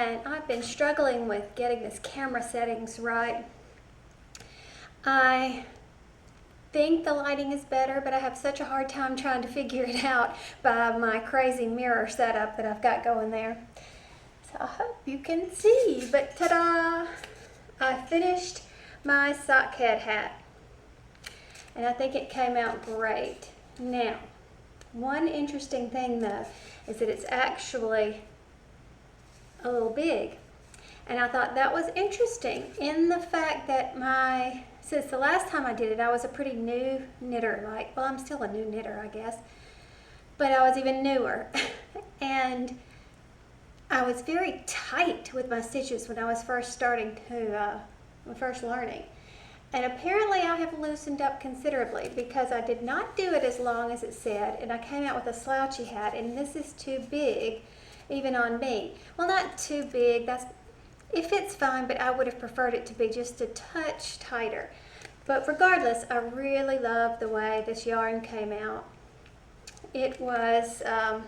and I've been struggling with getting this camera settings right. I think the lighting is better, but I have such a hard time trying to figure it out by my crazy mirror setup that I've got going there. So I hope you can see, but ta-da! I finished my Sockhead hat, and I think it came out great. Now, one interesting thing though is that it's actually a little big, and I thought that was interesting in the fact that since the last time I did it, I was a pretty new knitter, well, I'm still a new knitter, I guess, but I was even newer. And I was very tight with my stitches when I was first learning. And apparently I have loosened up considerably because I did not do it as long as it said, and I came out with a slouchy hat, and this is too big even on me. Well, not too big, it fits fine, but I would have preferred it to be just a touch tighter. But regardless, I really love the way this yarn came out. It was, I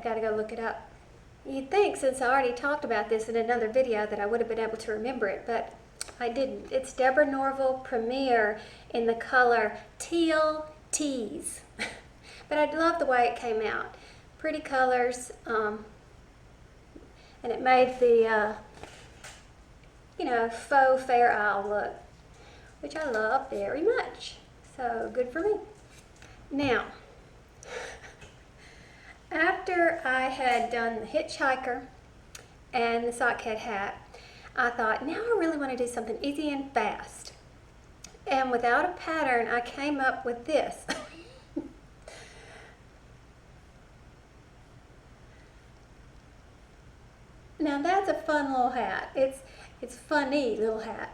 gotta go look it up. You'd think, since I already talked about this in another video, that I would have been able to remember it, but I didn't. It's Deborah Norville Premier in the color Teal Tease. But I love the way it came out. Pretty colors, and it made the, faux Fair Isle look, which I love very much. So good for me. Now, after I had done the Hitchhiker and the Sockhead Hat, I thought, now I really want to do something easy and fast. And without a pattern, I came up with this. Now that's a fun little hat. It's funny little hat.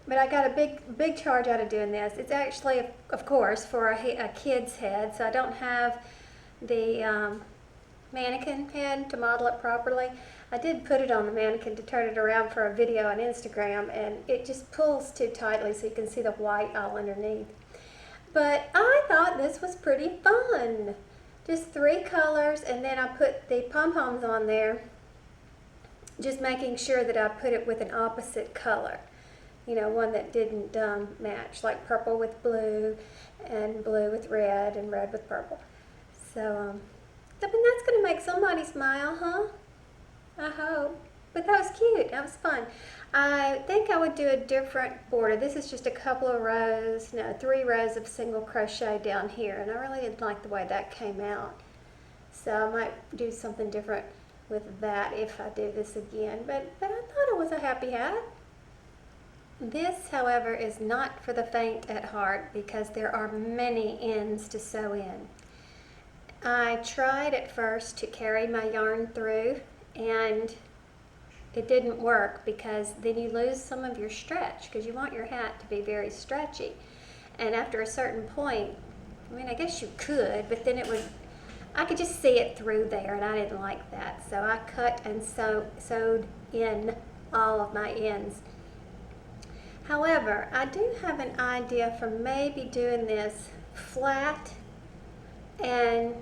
But I got a big charge out of doing this. It's actually, of course, for a kid's head, so I don't have the mannequin head to model it properly. I did put it on the mannequin to turn it around for a video on Instagram, and it just pulls too tightly so you can see the white all underneath. But I thought this was pretty fun. Just 3 colors, and then I put the pom-poms on there, just making sure that I put it with an opposite color. One that didn't match, like purple with blue, and blue with red, and red with purple. So, I mean, that's going to make somebody smile, huh? I hope. But that was cute. That was fun. I think I would do a different border. This is just a couple of rows, 3 rows of single crochet down here, and I really didn't like the way that came out. So I might do something different with that if I do this again. But I thought it was a happy hat. This, however, is not for the faint at heart because there are many ends to sew in. I tried at first to carry my yarn through, and it didn't work because then you lose some of your stretch, because you want your hat to be very stretchy. And after a certain point, I mean, I guess you could, but then I could just see it through there, and I didn't like that. So I cut and sewed in all of my ends. However, I do have an idea for maybe doing this flat and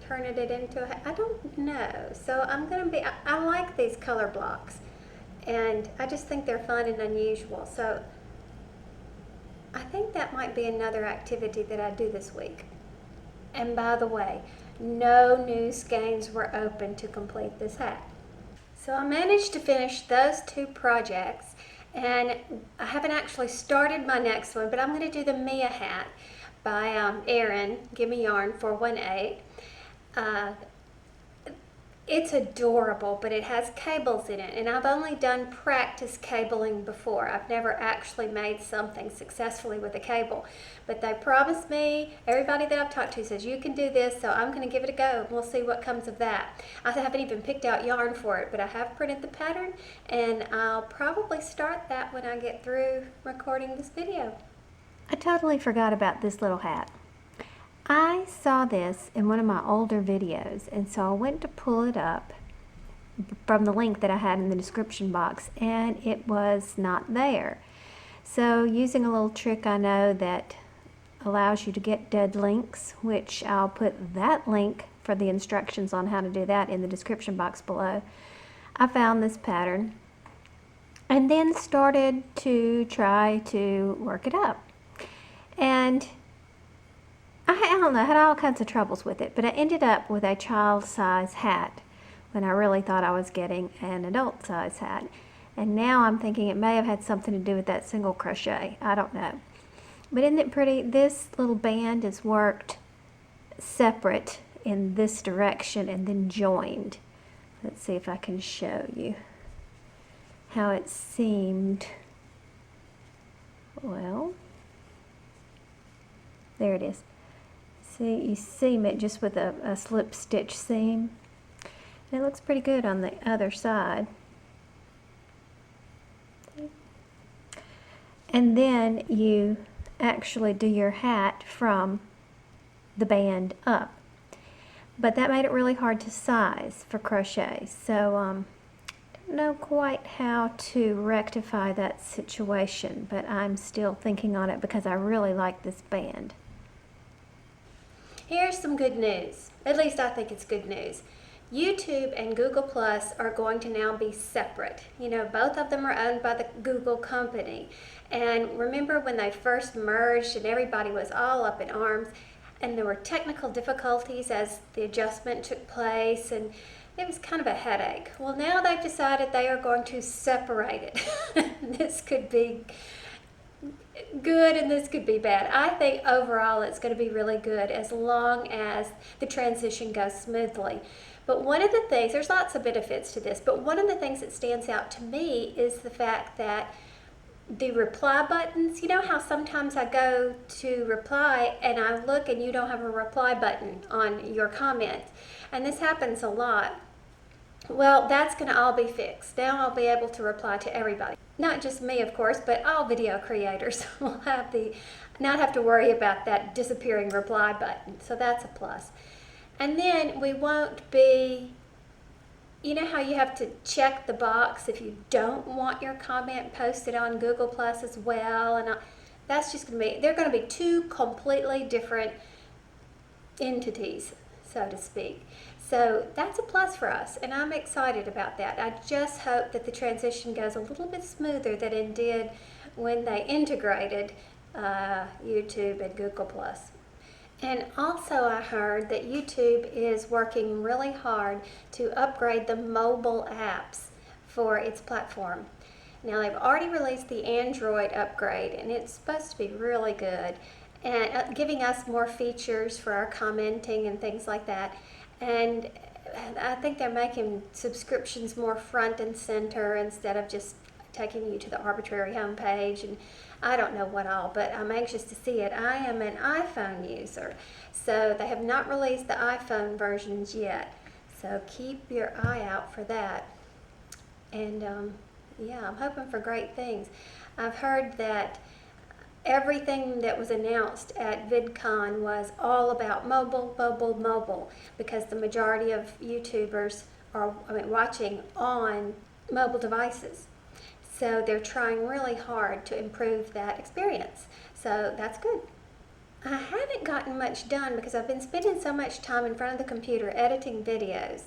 turning it into a hat. I don't know. So I like these color blocks, and I just think they're fun and unusual. So I think that might be another activity that I do this week. And by the way, no new skeins were open to complete this hat. So I managed to finish those 2 projects, and I haven't actually started my next one, but I'm going to do the Mia hat by Erin, Gimme Yarn 418. It's adorable, but it has cables in it, and I've only done practice cabling before. I've never actually made something successfully with a cable, but they promised me, everybody that I've talked to says you can do this, so I'm going to give it a go. We'll see what comes of that. I haven't even picked out yarn for it, but I have printed the pattern, and I'll probably start that when I get through recording this video. I totally forgot about this little hat. I saw this in one of my older videos, and so I went to pull it up from the link that I had in the description box, and it was not there. So using a little trick I know that allows you to get dead links, which I'll put that link for the instructions on how to do that in the description box below. I found this pattern and then started to try to work it up. And I don't know, I had all kinds of troubles with it, but I ended up with a child size hat when I really thought I was getting an adult size hat. And now I'm thinking it may have had something to do with that single crochet. I don't know. But isn't it pretty? This little band is worked separate in this direction and then joined. Let's see if I can show you how it seamed. Well, there it is. See, you seam it just with a slip stitch seam. And it looks pretty good on the other side. And then you actually do your hat from the band up. But that made it really hard to size for crochet. So I don't know quite how to rectify that situation, but I'm still thinking on it because I really like this band. Here's some good news. At least I think it's good news. YouTube and Google Plus are going to now be separate. You know, both of them are owned by the Google company. And remember when they first merged and everybody was all up in arms and there were technical difficulties as the adjustment took place and it was kind of a headache. Well, now they've decided they are going to separate it. This could be good and this could be bad. I think overall it's going to be really good as long as the transition goes smoothly. But one of the things, there's lots of benefits to this, but one of the things that stands out to me is the fact that the reply buttons, you know how sometimes I go to reply and I look and you don't have a reply button on your comment, and this happens a lot. Well, that's going to all be fixed. Now I'll be able to reply to everybody. Not just me, of course, but all video creators will have not have to worry about that disappearing reply button. So that's a plus. And then we won't be, you know how you have to check the box if you don't want your comment posted on Google Plus as well, and that's just going to be, they're going to be two completely different entities, so to speak. So that's a plus for us, and I'm excited about that. I just hope that the transition goes a little bit smoother than it did when they integrated YouTube and Google Plus. And also I heard that YouTube is working really hard to upgrade the mobile apps for its platform. Now they've already released the Android upgrade and it's supposed to be really good and giving us more features for our commenting and things like that. And I think they're making subscriptions more front and center instead of just taking you to the arbitrary homepage and I don't know what all, but I'm anxious to see it. I am an iPhone user, so they have not released the iPhone versions yet. So keep your eye out for that. And yeah, I'm hoping for great things. I've heard that everything that was announced at VidCon was all about mobile, mobile, mobile, because the majority of YouTubers are watching on mobile devices. So they're trying really hard to improve that experience. So that's good. I haven't gotten much done because I've been spending so much time in front of the computer editing videos.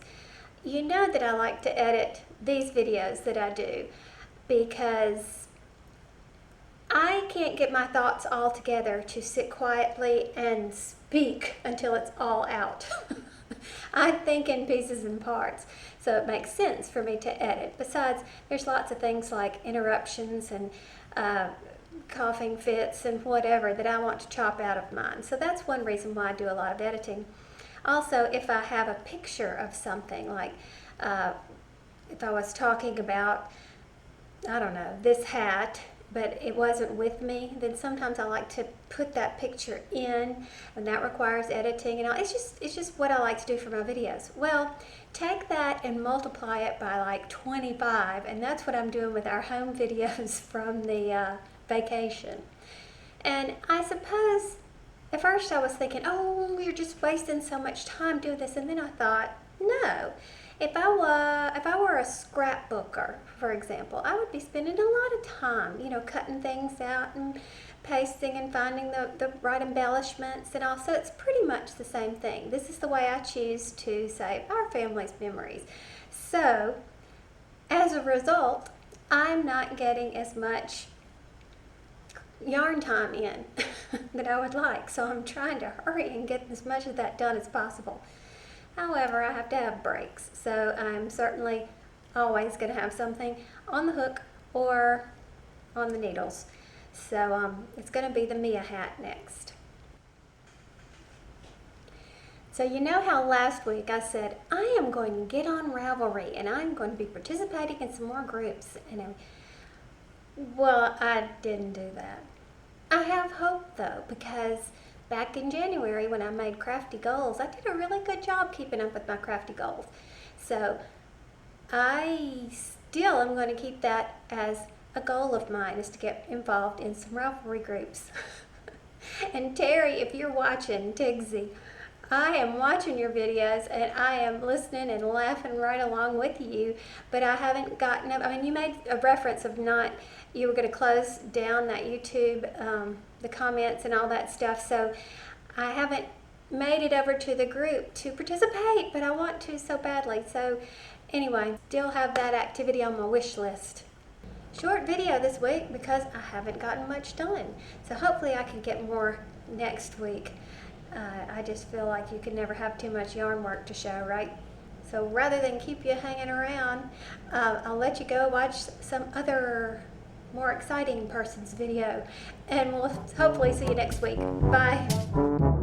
You know that I like to edit these videos that I do because I can't get my thoughts all together to sit quietly and speak until it's all out. I think in pieces and parts, so it makes sense for me to edit. Besides, there's lots of things like interruptions and coughing fits and whatever that I want to chop out of mine. So that's one reason why I do a lot of editing. Also, if I have a picture of something, like if I was talking about, I don't know, this hat, but it wasn't with me, then sometimes I like to put that picture in, and that requires editing and all. It's just what I like to do for my videos. Well, take that and multiply it by like 25, and that's what I'm doing with our home videos from the vacation. And I suppose at first I was thinking, oh, you're just wasting so much time doing this, and then I thought, no, If I were a scrapbooker, for example, I would be spending a lot of time, cutting things out and pasting and finding the right embellishments and all. So it's pretty much the same thing. This is the way I choose to save our family's memories. So as a result, I'm not getting as much yarn time in that I would like. So I'm trying to hurry and get as much of that done as possible. However, I have to have breaks, so I'm certainly always going to have something on the hook or on the needles. So it's going to be the Mia hat next. So you know how last week I said, I am going to get on Ravelry and I'm going to be participating in some more groups. Well, I didn't do that. I have hope though, because back in January when I made crafty goals, I did a really good job keeping up with my crafty goals. So I still am going to keep that as a goal of mine, is to get involved in some Ravelry groups. And Terry, if you're watching, Tigsy, I am watching your videos and I am listening and laughing right along with you, but I haven't gotten up. I mean, you made a reference of you were going to close down that YouTube, the comments and all that stuff, so I haven't made it over to the group to participate, but I want to so badly. So anyway, still have that activity on my wish list. Short video this week because I haven't gotten much done, so hopefully I can get more next week. I just feel like you can never have too much yarn work to show, right? So rather than keep you hanging around, I'll let you go watch some other more exciting person's video, and we'll hopefully see you next week. Bye.